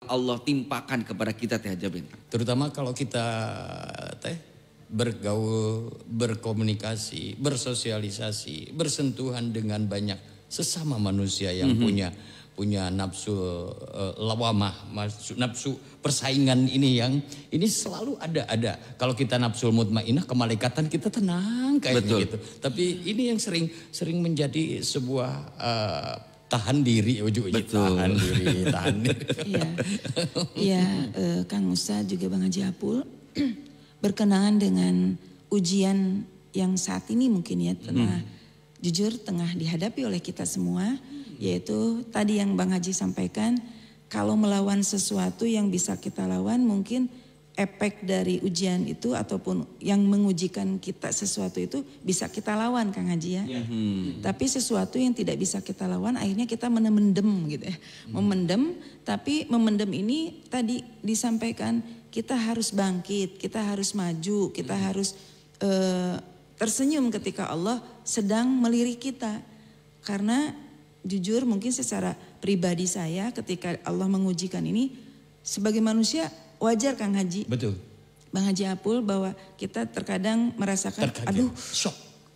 Allah timpakan kepada kita Teh Haja Bentang? Terutama kalau kita bergaul, berkomunikasi, bersosialisasi, bersentuhan dengan banyak sesama manusia yang punya nafsu lawamah, nafsu persaingan ini selalu ada. Kalau kita nafsu mutmainah, kemalaikatan kita tenang kayaknya gitu. Tapi ini yang sering menjadi sebuah tahan diri, tahan diri. Iya, Kang Ustadz juga Bang Haji Apul berkenaan dengan ujian yang saat ini mungkin ya tengah dihadapi oleh kita semua, yaitu tadi yang Bang Haji sampaikan, kalau melawan sesuatu yang bisa kita lawan mungkin efek dari ujian itu ataupun yang mengujikan kita sesuatu itu bisa kita lawan Kang Haji ya. Tapi sesuatu yang tidak bisa kita lawan akhirnya kita memendam gitu ya. Memendam, tapi memendam ini tadi disampaikan kita harus bangkit, kita harus maju, kita harus tersenyum ketika Allah sedang melirik kita. Karena jujur mungkin secara pribadi saya ketika Allah mengujikan ini sebagai manusia wajar Kang Haji. Betul. Bang Haji Apul bahwa kita terkadang merasakan aduh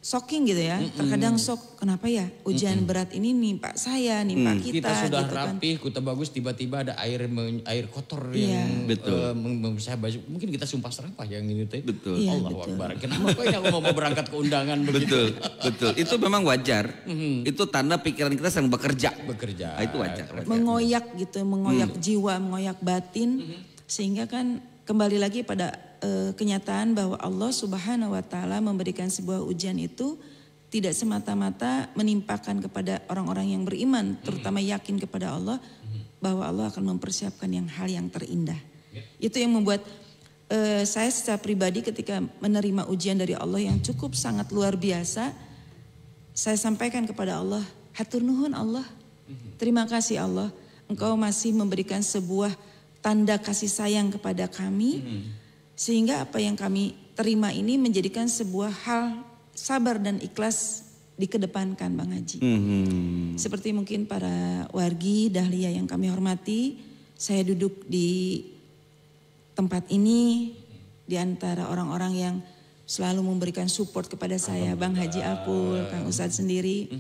shocking gitu ya. Terkadang shock, kenapa ya ujian berat ini nimpa saya, nimpa kita. Kita sudah gitu rapih, kita bagus, tiba-tiba ada air kotor yang membasahi baju. Mungkin kita sumpah serapah yang ini teh. Betul. Allahu Akbar. Kenapa ya aku mau berangkat ke undangan begitu? Betul. Itu memang wajar. Itu tanda pikiran kita sedang bekerja. Nah, itu wajar. Mengoyak gitu, mengoyak jiwa, mengoyak batin. Sehingga kan kembali lagi pada kenyataan bahwa Allah Subhanahu wa taala memberikan sebuah ujian itu tidak semata-mata menimpakan kepada orang-orang yang beriman, terutama yakin kepada Allah bahwa Allah akan mempersiapkan hal yang terindah. Itu yang membuat saya secara pribadi ketika menerima ujian dari Allah yang cukup sangat luar biasa, saya sampaikan kepada Allah, hatur nuhun Allah. Terima kasih Allah, Engkau masih memberikan sebuah tanda kasih sayang kepada kami. Sehingga apa yang kami terima ini menjadikan sebuah hal sabar dan ikhlas dikedepankan Bang Haji. Seperti mungkin para wargi Dahlia yang kami hormati, saya duduk di tempat ini di antara orang-orang yang selalu memberikan support kepada saya, Bang Haji Apul, Kang Ustadz sendiri.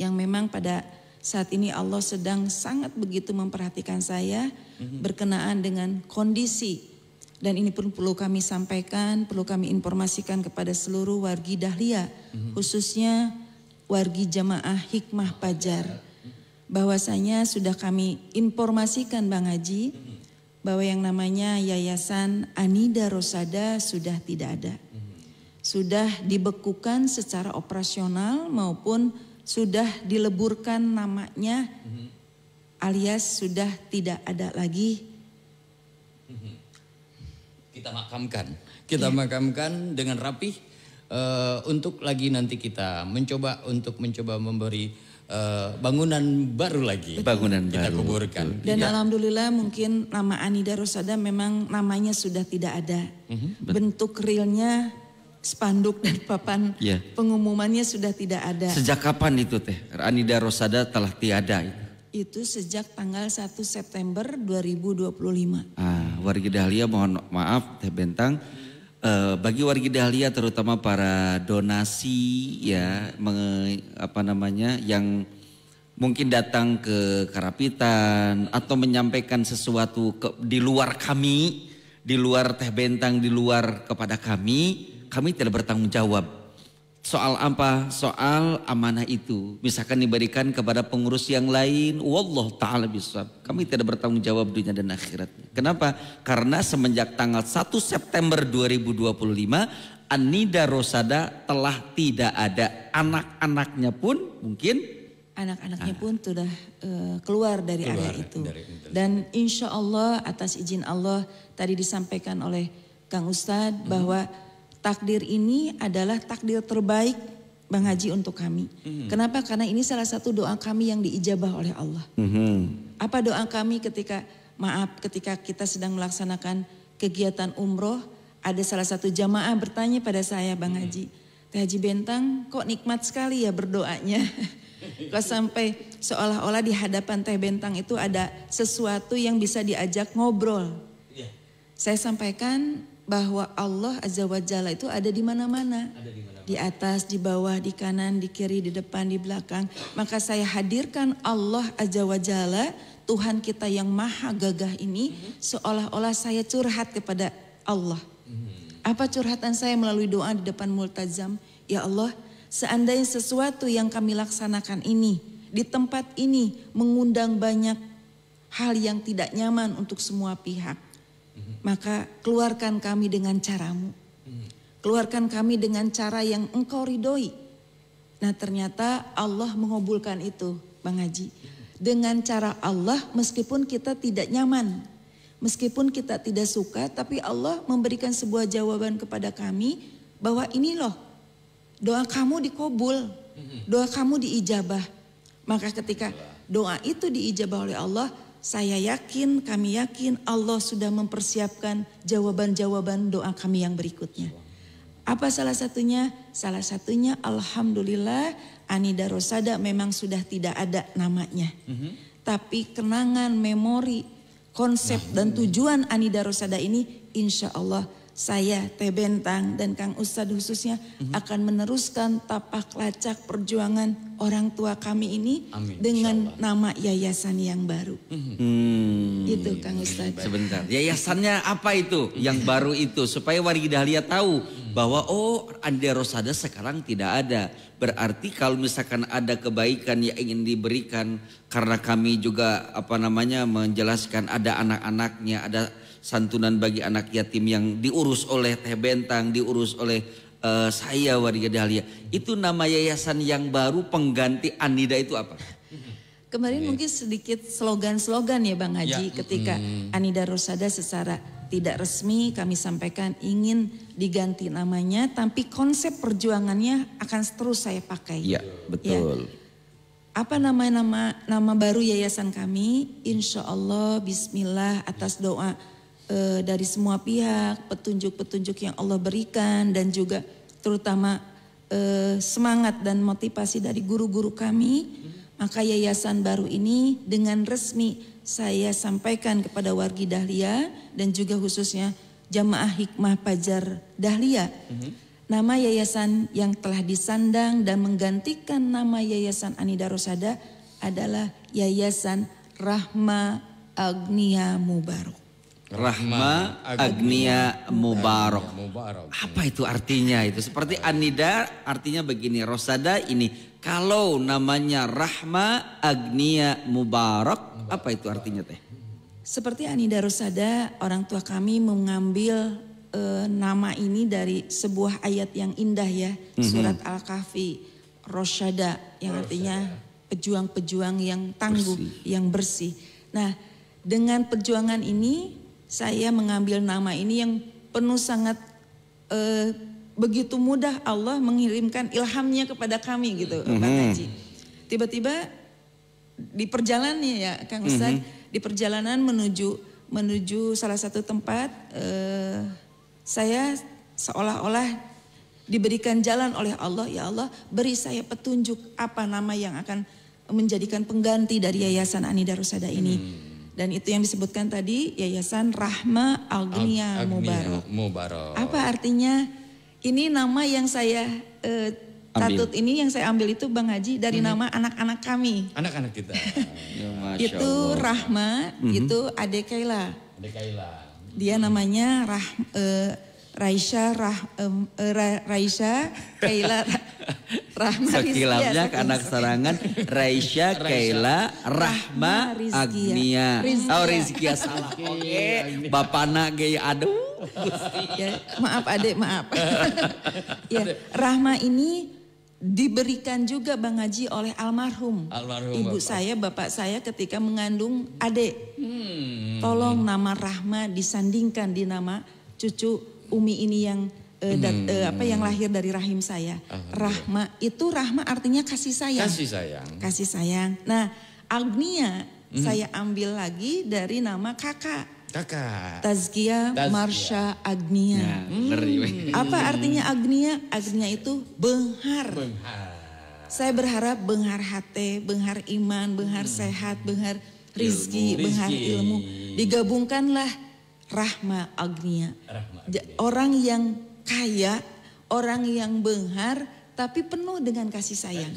Yang memang pada saat ini Allah sedang sangat begitu memperhatikan saya berkenaan dengan kondisi. Dan ini pun perlu kami sampaikan, perlu kami informasikan kepada seluruh wargi Dahlia, khususnya wargi jamaah Hikmah Pajar. Bahwasanya sudah kami informasikan Bang Haji, bahwa yang namanya Yayasan Anida Rosada sudah tidak ada. Sudah dibekukan secara operasional maupun sudah dileburkan namanya, alias sudah tidak ada lagi. Kita makamkan dengan rapih untuk lagi nanti kita mencoba memberi bangunan baru lagi. Kita kuburkan. Dan alhamdulillah mungkin nama Anida Rosada memang namanya sudah tidak ada. Bentuk realnya spanduk dan papan pengumumannya sudah tidak ada. Sejak kapan itu Teh? Anida Rosada telah tiada itu? Itu sejak tanggal 1 September 2025. Wargi Dahlia mohon maaf Teh Bentang. Bagi wargi Dahlia terutama para donasi ya, yang mungkin datang ke Karapitan atau menyampaikan sesuatu di luar kami, di luar Teh Bentang, di luar kepada kami tidak bertanggung jawab. Soal apa? Soal amanah itu. Misalkan diberikan kepada pengurus yang lain, wallahu ta'ala bisawab. Kami tidak bertanggung jawab dunia dan akhiratnya. Kenapa? Karena semenjak tanggal 1 September 2025, Anida Rosada telah tidak ada. Anak-anaknya pun mungkin. Anak-anaknya pun sudah keluar dari area itu. Dan insya Allah atas izin Allah tadi disampaikan oleh Kang Ustadz bahwa takdir ini adalah takdir terbaik Bang Haji untuk kami. Kenapa? Karena ini salah satu doa kami yang diijabah oleh Allah. Apa doa kami ketika kita sedang melaksanakan kegiatan umroh, ada salah satu jamaah bertanya pada saya, Bang Haji, Teh Haji Bentang kok nikmat sekali ya berdoanya. Kalau sampai seolah-olah di hadapan Teh Bentang itu ada sesuatu yang bisa diajak ngobrol. Saya sampaikan bahwa Allah Azza wa Jalla itu ada di mana-mana. Di atas, di bawah, di kanan, di kiri, di depan, di belakang. Maka saya hadirkan Allah Azza wa Jalla, Tuhan kita yang maha gagah ini, seolah-olah saya curhat kepada Allah. Apa curhatan saya melalui doa di depan multazam? Ya Allah, seandainya sesuatu yang kami laksanakan ini, di tempat ini mengundang banyak hal yang tidak nyaman untuk semua pihak. Maka keluarkan kami dengan caramu. Keluarkan kami dengan cara yang engkau ridhoi. Nah ternyata Allah mengabulkan itu Bang Haji. Dengan cara Allah meskipun kita tidak nyaman. Meskipun kita tidak suka tapi Allah memberikan sebuah jawaban kepada kami. Bahwa ini loh doa kamu dikabul. Doa kamu diijabah. Maka ketika doa itu diijabah oleh Allah. Saya yakin, kami yakin Allah sudah mempersiapkan jawaban-jawaban doa kami yang berikutnya. Apa salah satunya? Salah satunya alhamdulillah Anida Rosada memang sudah tidak ada namanya. Tapi kenangan, memori, konsep dan tujuan Anida Rosada ini insya Allah saya, Teh Bentang dan Kang Ustadz khususnya akan meneruskan tapak lacak perjuangan orang tua kami ini. Amin, dengan nama yayasan yang baru. Itu Kang Ustadz. Sebentar, yayasannya apa itu yang baru itu supaya warga Dahlia tahu bahwa oh Anida Rosada sekarang tidak ada. Berarti kalau misalkan ada kebaikan yang ingin diberikan karena kami juga menjelaskan ada anak-anaknya, ada santunan bagi anak yatim yang diurus oleh Teh Bentang, diurus oleh saya warga Dahlia. Itu nama yayasan yang baru pengganti Anida itu apa? Kemarin mungkin sedikit slogan-slogan ya Bang Haji ketika Anida Rosada secara tidak resmi kami sampaikan ingin diganti namanya tapi konsep perjuangannya akan terus saya pakai. Iya betul. Ya. Apa nama baru yayasan kami? Insya Allah bismillah atas doa dari semua pihak, petunjuk-petunjuk yang Allah berikan dan juga terutama semangat dan motivasi dari guru-guru kami, maka yayasan baru ini dengan resmi saya sampaikan kepada wargi Dahlia dan juga khususnya Jamaah Hikmah Pajar Dahlia. Nama yayasan yang telah disandang dan menggantikan nama yayasan Anida Rosada adalah Yayasan Rahma Agnia Mubarak. Rahma Agnia Mubarak. Apa itu artinya itu? Seperti Anida artinya begini, Rosada ini. Kalau namanya Rahma Agnia Mubarak, apa itu artinya Teh? Seperti Anida Rosada, orang tua kami mengambil nama ini dari sebuah ayat yang indah ya. Surat Al-Kahfi, Rosada yang artinya pejuang-pejuang yang tangguh, yang bersih. Nah dengan perjuangan ini saya mengambil nama ini yang penuh sangat begitu mudah Allah mengirimkan ilhamnya kepada kami gitu Bang Haji. Tiba-tiba di perjalanannya ya Kang Ustadz, di perjalanan menuju salah satu tempat saya seolah-olah diberikan jalan oleh Allah. Ya Allah beri saya petunjuk apa nama yang akan menjadikan pengganti dari Yayasan Anida Rosada ini. Dan itu yang disebutkan tadi Yayasan Rahma Agnia Mubarak. Apa artinya? Ini nama yang saya tatut ini yang saya ambil itu Bang Haji dari nama anak-anak kami. Anak-anak kita. Itu Rahma, itu Ade Kaila. Dia namanya Raisya Kaila Rahma Sekilapnya ke anak serangan Raisya Kaila Rahma Agnia. Rizkia salah. Oke. Bapana ge aduh. Ya, maaf Adek, maaf. Ya, Rahma ini diberikan juga Bang Haji oleh almarhum ibu bapak saya, bapak saya ketika mengandung Adek. Tolong nama Rahma disandingkan di nama cucu Umi ini yang yang lahir dari rahim saya. Rahma itu Rahma artinya kasih sayang. Kasih sayang. Nah, Agnia saya ambil lagi dari nama kakak. Tazkia Marsha Agnia. Apa artinya Agnia? Agnia itu benghar. Saya berharap benghar hate, benghar iman, benghar sehat, benghar rizki, benghar ilmu. Digabungkanlah rahma agnia. Orang yang kaya, orang yang benghar, tapi penuh dengan kasih sayang.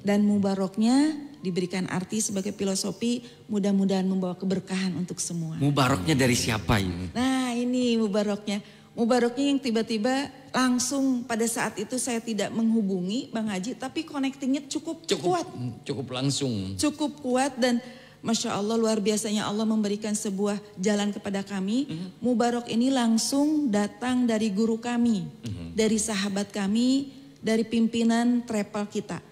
Dan mubaroknya diberikan arti sebagai filosofi, mudah-mudahan membawa keberkahan untuk semua. Mubaroknya dari siapa ini? Nah ini mubaroknya. Mubaroknya yang tiba-tiba langsung pada saat itu saya tidak menghubungi Bang Haji, tapi connectingnya cukup kuat. Cukup langsung. Cukup kuat dan Masya Allah luar biasanya Allah memberikan sebuah jalan kepada kami. Mubarok ini langsung datang dari guru kami, dari sahabat kami, dari pimpinan travel kita.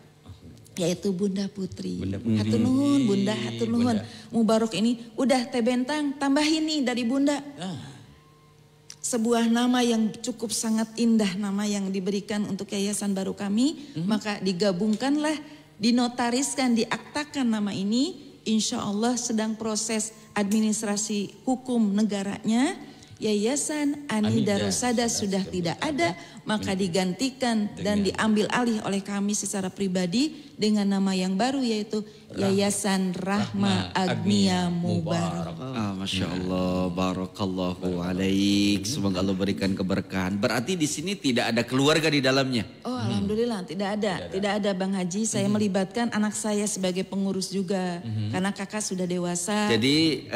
Yaitu Bunda Putri. Hatur nuhun, Bunda, hatur nuhun. Mubarok ini udah teh bentang, tambahin nih dari Bunda. Sebuah nama yang cukup sangat indah, nama yang diberikan untuk yayasan baru kami. Maka digabungkanlah, dinotariskan, diaktakan nama ini. Insya Allah sedang proses administrasi hukum negaranya. Yayasan Anida Rosada sudah tidak ada, maka digantikan dan diambil alih oleh kami secara pribadi dengan nama yang baru yaitu Yayasan Rahma Agnia Mubarak. Masya Allah, barakallahu alaik. Semoga Allah berikan keberkahan. Berarti di sini tidak ada keluarga di dalamnya. Oh alhamdulillah tidak ada Bang Haji. Saya melibatkan anak saya sebagai pengurus juga karena kakak sudah dewasa. Jadi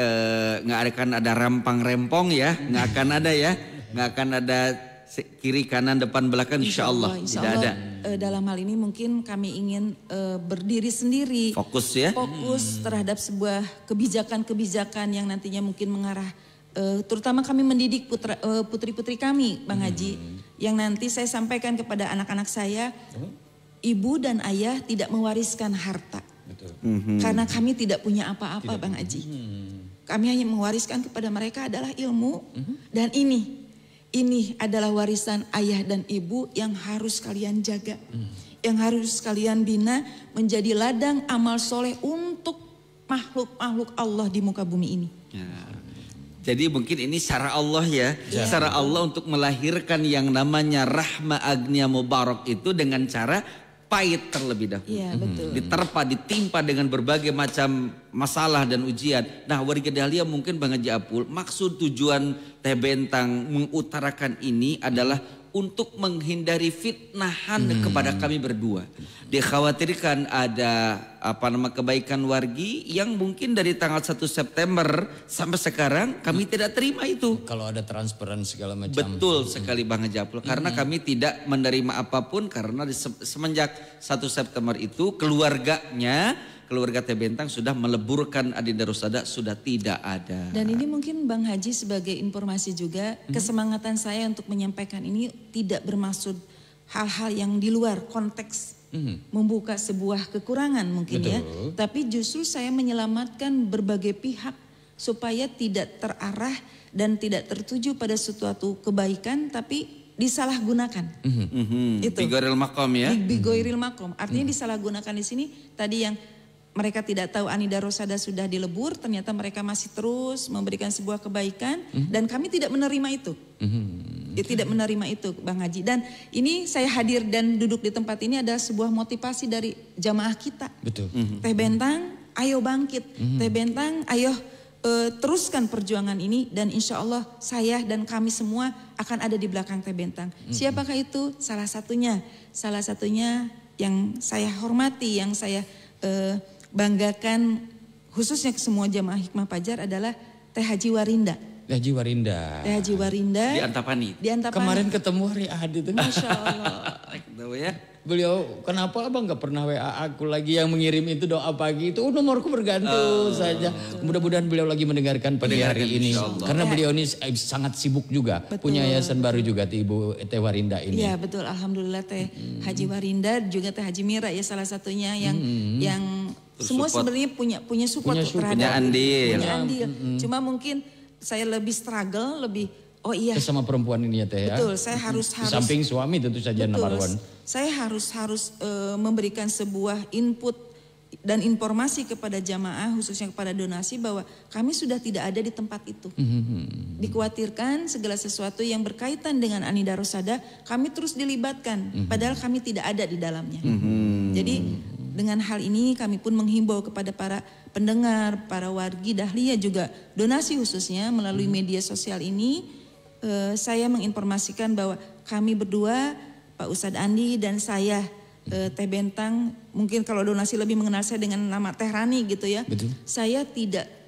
nggak akan ada rampang-rempong ya, nggak akan ada ya, nggak akan ada kiri kanan depan belakang insya Allah tidak ada. Dalam hal ini mungkin kami ingin berdiri sendiri. Fokus ya. Fokus terhadap sebuah kebijakan-kebijakan yang nantinya mungkin mengarah. Terutama kami mendidik putri-putri kami Bang Haji. Yang nanti saya sampaikan kepada anak-anak saya. Ibu dan ayah tidak mewariskan harta. Karena kami tidak punya apa-apa Bang Haji. Kami hanya mewariskan kepada mereka adalah ilmu. Dan ini adalah warisan ayah dan ibu yang harus kalian jaga. Yang harus kalian bina menjadi ladang amal soleh untuk makhluk-makhluk Allah di muka bumi ini. Ya. Jadi mungkin ini cara Allah ya. Cara Allah untuk melahirkan yang namanya Rahma Agnia Mubarak itu dengan cara pahit terlebih dahulu. Iya betul. Diterpa, ditimpa dengan berbagai macam masalah dan ujian. Nah warga Dahlia mungkin Bang Haji Apul, maksud tujuan Teh Bentang mengutarakan ini adalah untuk menghindari fitnahan kepada kami berdua. Dikhawatirkan ada kebaikan wargi yang mungkin dari tanggal 1 September sampai sekarang kami tidak terima itu. Kalau ada transparan segala macam. Betul sekali Bang Haji Apul. Karena kami tidak menerima apapun karena semenjak 1 September itu keluarga Teh Bentang sudah meleburkan Adinda Rosada sudah tidak ada. Dan ini mungkin Bang Haji sebagai informasi juga kesemangatan saya untuk menyampaikan ini tidak bermaksud hal-hal yang di luar konteks membuka sebuah kekurangan mungkin ya. Tapi justru saya menyelamatkan berbagai pihak supaya tidak terarah dan tidak tertuju pada suatu kebaikan tapi disalahgunakan. Itu. Bigoiril makom ya. Bigoiril makom. Artinya disalahgunakan di sini tadi yang mereka tidak tahu Anida Rosada sudah dilebur, ternyata mereka masih terus memberikan sebuah kebaikan dan kami tidak menerima itu. Tidak menerima itu Bang Haji. Dan ini saya hadir dan duduk di tempat ini adalah sebuah motivasi dari jamaah kita. Betul. Teh Bentang, ayo bangkit. Teh Bentang, ayo teruskan perjuangan ini dan insya Allah saya dan kami semua akan ada di belakang Teh Bentang. Siapakah itu? Salah satunya yang saya hormati, yang saya banggakan khususnya ke semua jamaah Hikmah Fajar adalah Teh Haji Warinda. Teh Haji Warinda. Teh Haji Warinda. Di Antapani. Kemarin ketemu hari Ahad itu. Masya Allah. Tahu ya. Beliau, kenapa abang gak pernah WA aku lagi yang mengirim itu doa pagi itu nomorku bergantung saja. Mudah-mudahan beliau lagi mendengarkan pada hari ini. Karena beliau ini sangat sibuk juga. Punya yayasan baru juga Ibu Teh Warinda ini. Iya betul, alhamdulillah Teh Haji Warinda juga Teh Haji Mira ya salah satunya yang semua sebenarnya punya support terhadap punya andil. Cuma mungkin saya lebih struggle, oh iya. Sama perempuan ini ya Teh ya. Betul, saya harus di samping suami tentu saja betul, Marwan. Saya harus memberikan sebuah input dan informasi kepada jamaah khususnya kepada donasi bahwa kami sudah tidak ada di tempat itu. Dikhawatirkan segala sesuatu yang berkaitan dengan Anida Rosada kami terus dilibatkan padahal kami tidak ada di dalamnya. Jadi dengan hal ini kami pun menghimbau kepada para pendengar, para wargi Dahlia juga donasi khususnya melalui media sosial ini. Saya menginformasikan bahwa kami berdua, Pak Ustadz Andi dan saya Teh Bentang, mungkin kalau donasi lebih mengenal saya dengan nama Teh Rani gitu ya. Betul. Saya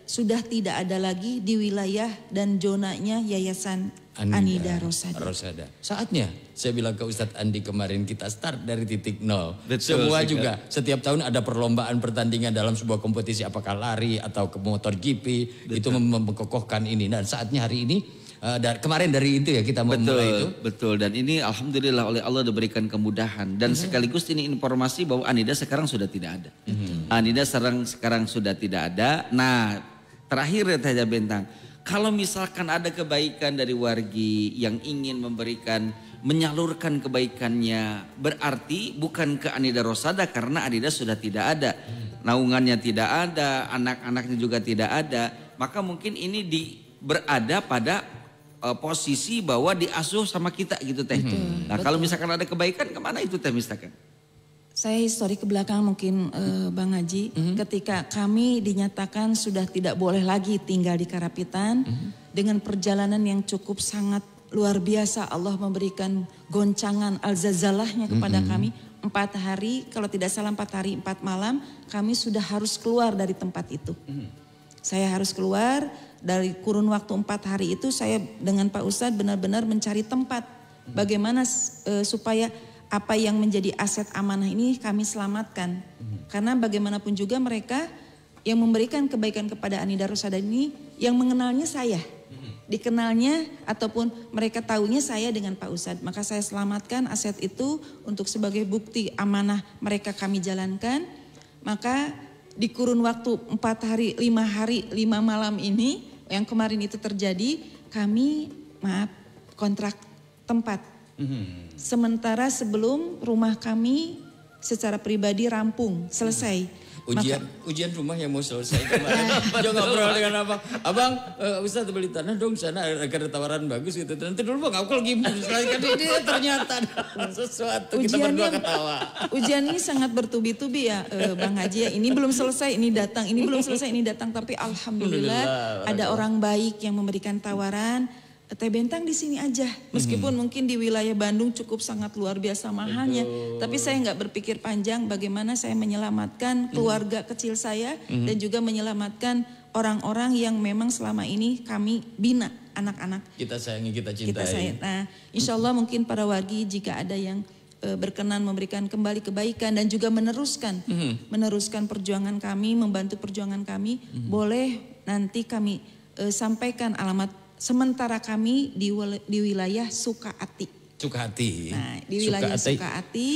sudah tidak ada lagi di wilayah dan zonanya Yayasan Anida Rosada. Saatnya saya bilang ke Ustadz Andi kemarin kita start dari titik nol. Betul, Semua sekali. juga setiap tahun ada perlombaan pertandingan dalam sebuah kompetisi apakah lari atau ke motor GP. Itu memkokohkan ini dan saatnya hari ini kemarin dari itu ya kita memulai itu. Betul, dan ini alhamdulillah oleh Allah diberikan kemudahan dan sekaligus ini informasi bahwa Anida sekarang sudah tidak ada. Anida sekarang sudah tidak ada. Nah, terakhir ya Teh Bentang, kalau misalkan ada kebaikan dari wargi yang ingin menyalurkan kebaikannya, berarti bukan ke Anida Rosada karena Anida sudah tidak ada. Naungannya tidak ada, anak-anaknya juga tidak ada, maka mungkin ini berada pada posisi bahwa diasuh sama kita gitu Teh. Nah kalau misalkan ada kebaikan kemana itu Teh misalkan? Saya histori ke belakang mungkin Bang Haji, ketika kami dinyatakan sudah tidak boleh lagi tinggal di Karapitan, dengan perjalanan yang cukup sangat luar biasa, Allah memberikan goncangan al-zazalahnya kepada kami. 4 hari, kalau tidak salah 4 hari 4 malam, kami sudah harus keluar dari tempat itu. Saya harus keluar dari kurun waktu 4 hari itu, saya dengan Pak Ustadz benar-benar mencari tempat. Bagaimana supaya apa yang menjadi aset amanah ini kami selamatkan. Karena bagaimanapun juga mereka yang memberikan kebaikan kepada Anida Rosada ini yang mengenalnya saya. Dikenalnya ataupun mereka tahunya saya dengan Pak Ustadz. Maka saya selamatkan aset itu untuk sebagai bukti amanah mereka kami jalankan. Maka di kurun waktu 4 hari, 5 hari, 5 malam ini yang kemarin itu terjadi, kami kontrak tempat. Sementara sebelum rumah kami secara pribadi rampung, selesai. Ujian rumah yang mau selesai kemarin. Jangan ngobrol dengan abang. Abang, Ustadz beli tanah dong sana agar tawaran bagus gitu. Nanti dulu bang aku lagi ini ternyata sesuatu kita berdua ketawa. Ujian ini sangat bertubi-tubi ya Bang Haji ya. Ini belum selesai, ini datang. Ini belum selesai, ini datang. Tapi alhamdulillah ada orang baik yang memberikan tawaran. Teh Bentang di sini aja, meskipun mungkin di wilayah Bandung cukup sangat luar biasa mahalnya, tapi saya nggak berpikir panjang bagaimana saya menyelamatkan keluarga kecil saya dan juga menyelamatkan orang-orang yang memang selama ini kami bina anak-anak. Kita sayangi, kita cintai. Nah, insya Allah mungkin para wargi jika ada yang berkenan memberikan kembali kebaikan dan juga meneruskan perjuangan kami, membantu perjuangan kami, boleh nanti kami sampaikan alamat. Sementara kami di wilayah Sukahati. Nah, di wilayah Sukahati,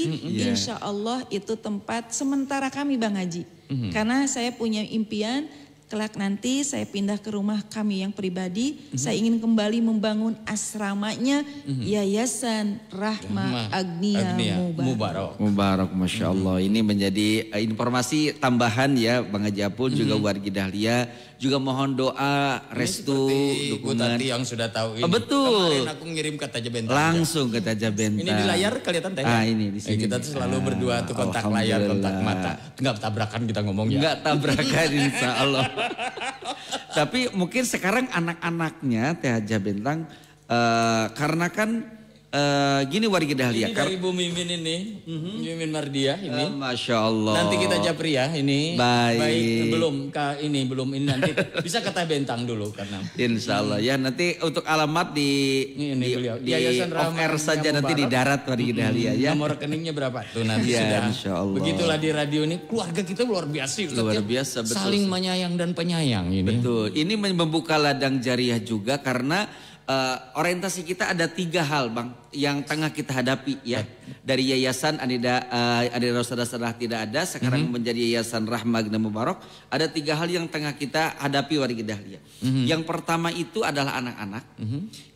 insya Allah itu tempat sementara kami Bang Haji. Karena saya punya impian, kelak nanti saya pindah ke rumah kami yang pribadi, saya ingin kembali membangun asramanya Yayasan Rahma Agnia Mubarak, Masya Allah. Ini menjadi informasi tambahan ya Bang Haji Apul, juga wargi Dahlia. Juga mohon doa, restu, dukungan. Tati yang sudah tahu ini. Betul. Kemarin aku ngirim ke Taja Bentang. Langsung ke Taja Bentang. Ini di layar kelihatan Teh. Ini di sini. Kita tuh selalu berdua tuh kontak layar, kontak mata. Enggak tabrakan kita ngomong ya. Enggak tabrakan insya Allah. Tapi mungkin sekarang anak-anaknya Teh Taja Bentang karena kan gini wargi Dahlia. Ini dari Bu Mimin ini, Mimin Mardiah ini. Masya Allah. Nanti kita japri ya ini. Baik. Belum ini nanti bisa ke Teh Bentang dulu karena. Insya Allah ya nanti untuk alamat di Yayasan off air saja nanti di darat wargi Dahlia ya. Nomor rekeningnya berapa tuh nanti ya, sudah. Insya Allah. Begitulah di radio ini keluarga kita luar biasa. Luar biasa betul. Saling menyayang dan penyayang ini. Betul. Ini membuka ladang jariah juga karena orientasi kita ada 3 hal Bang yang tengah kita hadapi ya. Dari Yayasan Anida Rosada setelah tidak ada sekarang menjadi Yayasan Rahma Agnia Mubarak, ada 3 hal yang tengah kita hadapi wargi Dahlia. Yang pertama itu adalah anak-anak,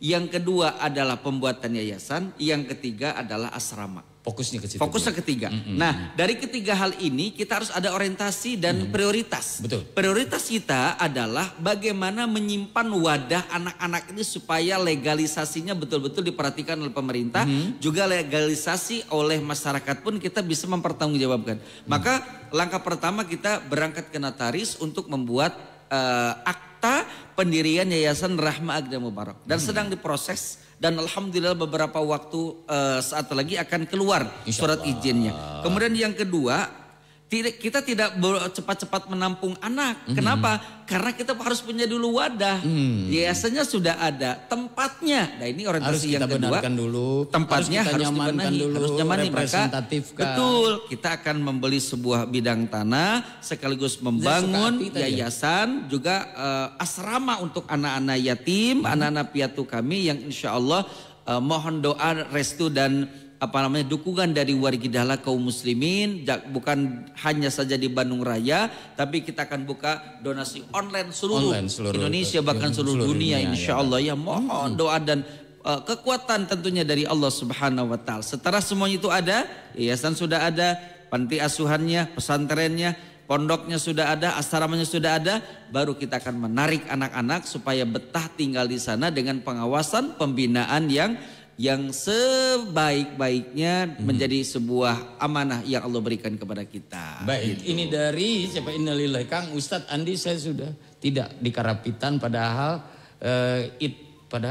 yang kedua adalah pembuatan yayasan, yang ketiga adalah asrama. Fokusnya ke situ. Fokusnya ketiga. Nah, dari ketiga hal ini kita harus ada orientasi dan prioritas. Betul. Prioritas kita adalah bagaimana menyimpan wadah anak-anak ini supaya legalisasinya betul-betul diperhatikan oleh pemerintah, juga legalisasi oleh masyarakat pun kita bisa mempertanggungjawabkan. Maka langkah pertama kita berangkat ke notaris untuk membuat akta pendirian Yayasan Rahma Agda Mubarak dan sedang diproses. Dan alhamdulillah beberapa waktu saat lagi akan keluar surat izinnya. Kemudian yang kedua, kita tidak cepat-cepat menampung anak. Kenapa? Karena kita harus punya dulu wadah. Yayasannya sudah ada tempatnya. Nah ini orientasi yang kedua. Dulu, tempatnya harus dibenahi, harus nyamani. Maka betul, kita akan membeli sebuah bidang tanah sekaligus membangun yayasan juga asrama untuk anak-anak yatim, anak-anak piatu kami yang insya Allah mohon doa, restu dan dukungan dari Wargidalah kaum muslimin, bukan hanya saja di Bandung Raya, tapi kita akan buka donasi online seluruh Indonesia bahkan seluruh dunia insya Allah ya. Mohon doa dan kekuatan tentunya dari Allah Subhanahu wa taala. Setelah semuanya itu ada, yayasan sudah ada, panti asuhannya, pesantrennya, pondoknya sudah ada, asramanya sudah ada, baru kita akan menarik anak-anak supaya betah tinggal di sana dengan pengawasan, pembinaan yang sebaik-baiknya menjadi sebuah amanah yang Allah berikan kepada kita. Baik, ini dari siapa, innalillahi. Kang Ustadz Andi, saya sudah tidak di Karapitan padahal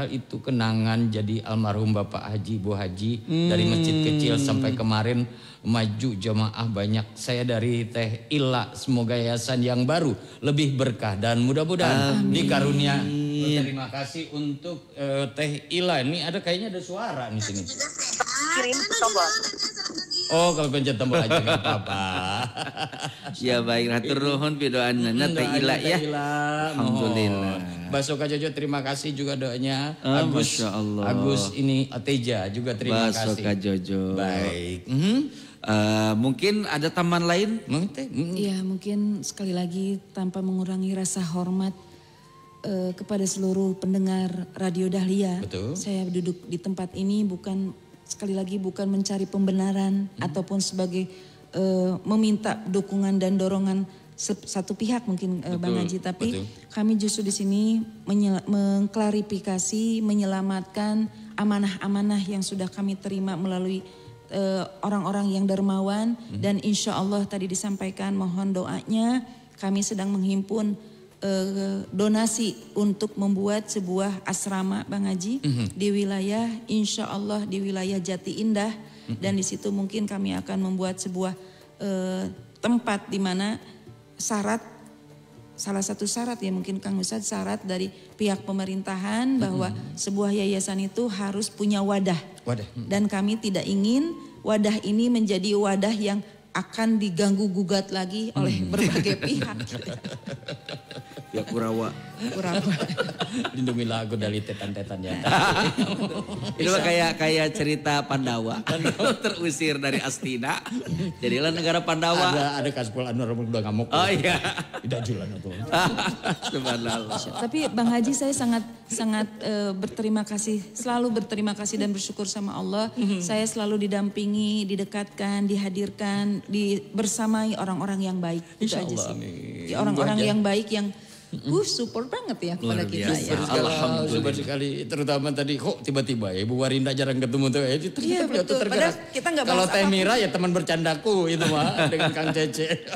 itu kenangan jadi almarhum Bapak Haji Bu Haji dari masjid kecil sampai kemarin maju jamaah banyak. Saya dari Teh Ila, semoga yayasan yang baru lebih berkah dan mudah-mudahan dikarunia. Terima kasih untuk Teh Ila. Ini kayaknya ada suara di sini. Kirim tombol. Oh, kalau pencet tombol aja nggak apa-apa. Ya baik, hatur nuhun pidoanna Teh Ila ya. Alhamdulillah. Basoka Jojo terima kasih juga doanya. Masya Allah. Agus ini Ateja juga terima kasih. Basoka Jojo. Baik. Mungkin ada taman lain? Ya mungkin sekali lagi tanpa mengurangi rasa hormat kepada seluruh pendengar Radio Dahlia. Betul. Saya duduk di tempat ini sekali lagi bukan mencari pembenaran ataupun sebagai meminta dukungan dan dorongan satu pihak mungkin Bang Haji, tapi kami justru di sini mengklarifikasi, menyelamatkan amanah-amanah yang sudah kami terima melalui orang-orang yang dermawan dan insya Allah tadi disampaikan mohon doanya. Kami sedang menghimpun donasi untuk membuat sebuah asrama Bang Haji di wilayah insya Allah di wilayah Jati Indah dan di situ mungkin kami akan membuat sebuah tempat di mana salah satu syarat ya mungkin Kang Ustadz, syarat dari pihak pemerintahan bahwa sebuah yayasan itu harus punya wadah. Dan kami tidak ingin wadah ini menjadi wadah yang akan diganggu gugat lagi oleh berbagai pihak. Ya Kurawa. Lindungilah aku dari tetan-tetan ya. Itu kayak cerita Pandawa. Terusir dari Astina. Jadilah negara Pandawa. Ada Kaspol Anwar udah ngamuk. Oh iya. Tidak jualan itu. Subhanallah. Tapi Bang Haji saya sangat berterima kasih, selalu berterima kasih dan bersyukur sama Allah. Saya selalu didampingi, didekatkan, dihadirkan, bersamai orang-orang yang baik. Itu aja sih. Orang-orang yang baik yang support banget ya kepada kita ya. Alhamdulillah sekali, terutama tadi kok tiba-tiba ya Ibu Warinda jarang ketemu tuh ya. Iya betul, padahal kita nggak bahas kalau Teh Mira ya teman bercandaku itu mah dengan Kang Cece.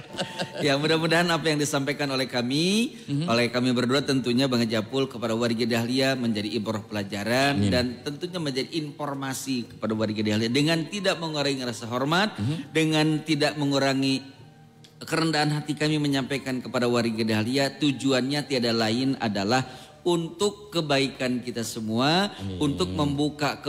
Ya mudah-mudahan apa yang disampaikan oleh kami berdua tentunya Bang Japul kepada warga Dahlia menjadi ibrah pelajaran dan tentunya menjadi informasi kepada warga Dahlia dengan tidak mengurangi rasa hormat, dengan tidak mengurangi kerendahan hati kami menyampaikan kepada warga Dahlia. Tujuannya tiada lain adalah untuk kebaikan kita semua, untuk membuka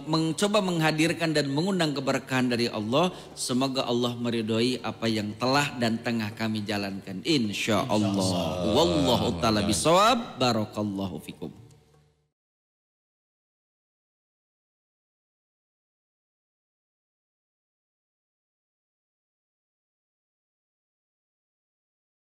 mencoba menghadirkan dan mengundang keberkahan dari Allah. Semoga Allah meridhoi apa yang telah dan tengah kami jalankan insyaallah. Wallahu taala bisawab. Barakallahu fikum.